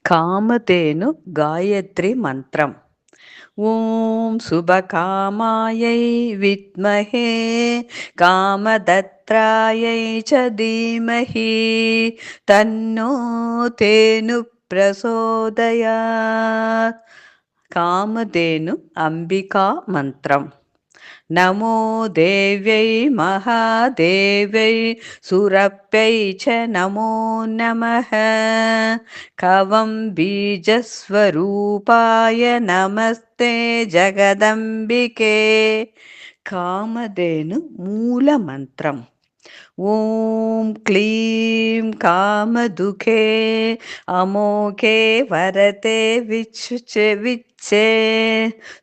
காமதேனு காயத்ரி மந்திரம். ஓம் சுபகாமாயை வித்மஹே காமதத்ராயை ச தீமஹி தன்னோ தேனு பிரசோதயாத். காமதேனு அம்பிகா மந்திரம். நமோ தேவ்யை மகாதேவ்யை சுரப்யை ச நமோ நமः. கவம் பீஜஸ்வரூபாய நமஸ்தே ஜகதம்பிகே. காமதேனு மூல மந்திரம். ஓம் க்ளீம் காமதுகே அமோகே வரதே விச்சே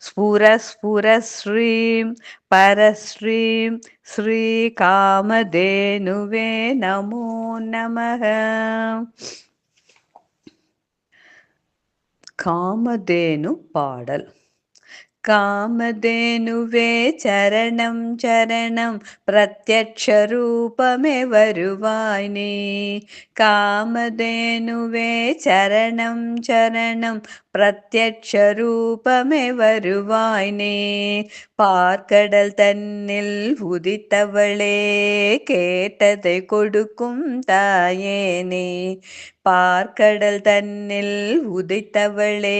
ஸ்புர ஸ்ரீம் பரஸ்ரீம் ஸ்ரீ காமதேனுவே நமோ நமः. காமதேனு பாடல். காமதேனுவே சரணம் சரணம் பிரத்யக்ஷரூபமே வருவாய் நீ. காமதேனுவே சரணம் சரணம் பிரத்யக்ஷரூபமே வருவாய் நீ. பார்க்கடல் தன்னில் உதித்தவளே கேட்டதை கொடுக்கும் தாயே நீ. பார்க்கடல் தன்னில் உதித்தவளே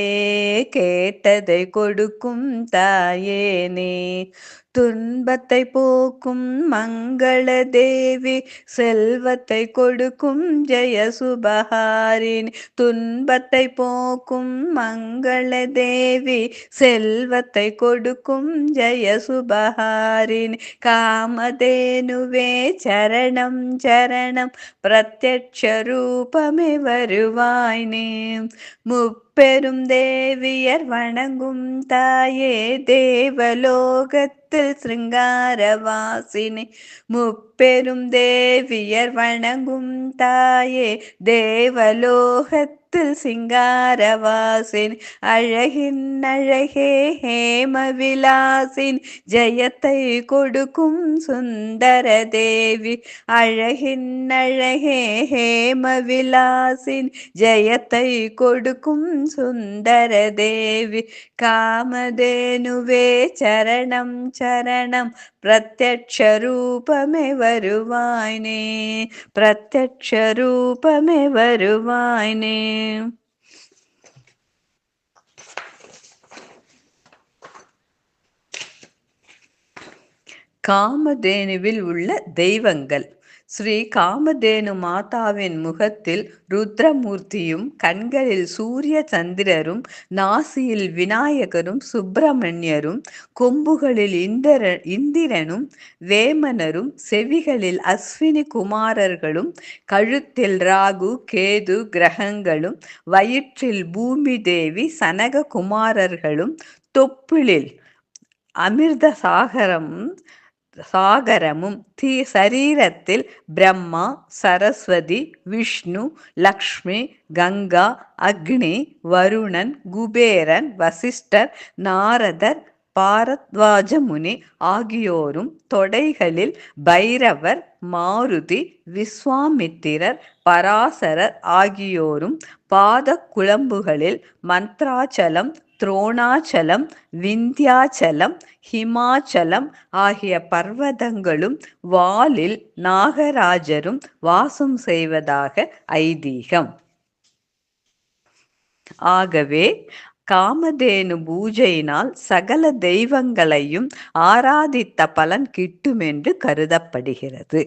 கேட்டதை கொடுக்கும் தாயே நீ. துன்பத்தை போக்கும் மங்கள தேவி செல்வத்தை கொடுக்கும் ஜெய சுபஹாரிணி. துன்பத்தை போக்கும் மங்கள தேவி செல்வத்தை கொடுக்கும் ஜெய சுபஹாரிணி. காமதேனுவே சரணம் சரணம் பிரத்யக்ஷரூபமே வருவாய் நீ. முப்பெரும் தேவியர் வணங்கும் தாயே தேவலோகத்தில் சிருங்காரவாசினி. முப்பெரும் தேவியர் வணங்கும் தாயே தேவலோகத்தில் சிங்காரவாசினி. அழகின் அழகே ஹேம விலாசின் ஜெயத்தை கொடுக்கும் சுந்தர தேவி. அழகின் அழகே ஹேம விலாசின் ஜெயத்தை கொடுக்கும் சுந்தர தேவி. காமதேனுவே சரணம் சரணம் பிரத்யக்ஷரூபமே வருவாய் நீ. பிரத்யக்ஷரூபமே வருவாய் நீ. காமதேனுவில் உள்ள தெய்வங்கள். ஸ்ரீ காமதேனு மாதாவின் முகத்தில் ருத்ரமூர்த்தியும் கண்களில் சூரிய சந்திரரும் நாசியில் விநாயகரும் சுப்பிரமணியரும் கொம்புகளில் இந்திரனும் வேமனரும் செவிகளில் அஸ்வினி குமாரர்களும் கழுத்தில் ராகு கேது கிரகங்களும் வயிற்றில் பூமி தேவி சனக குமாரர்களும் தொப்புளில் அமிர்த சாகரமும் சரீரத்தில் பிரம்மா சரஸ்வதி விஷ்ணு லக்ஷ்மி கங்கா அக்னி வருணன் குபேரன் வசிஷ்டர் நாரதர் பாரத்வாஜ முனி ஆகியோரும் தொடைகளில் பைரவர் மாருதி விஸ்வாமித்திரர் பராசரர் ஆகியோரும் பாத குழம்புகளில் மந்த்ராச்சலம் துரோணாச்சலம் விந்தியாச்சலம் ஹிமாச்சலம் ஆகிய பர்வதங்களும் வாலில் நாகராஜரும் வாசம் செய்வதாக ஐதீகம். ஆகவே காமதேனு பூஜையினால் சகல தெய்வங்களையும் ஆராதித்த பலன் கிட்டுமென்று கருதப்படுகிறது.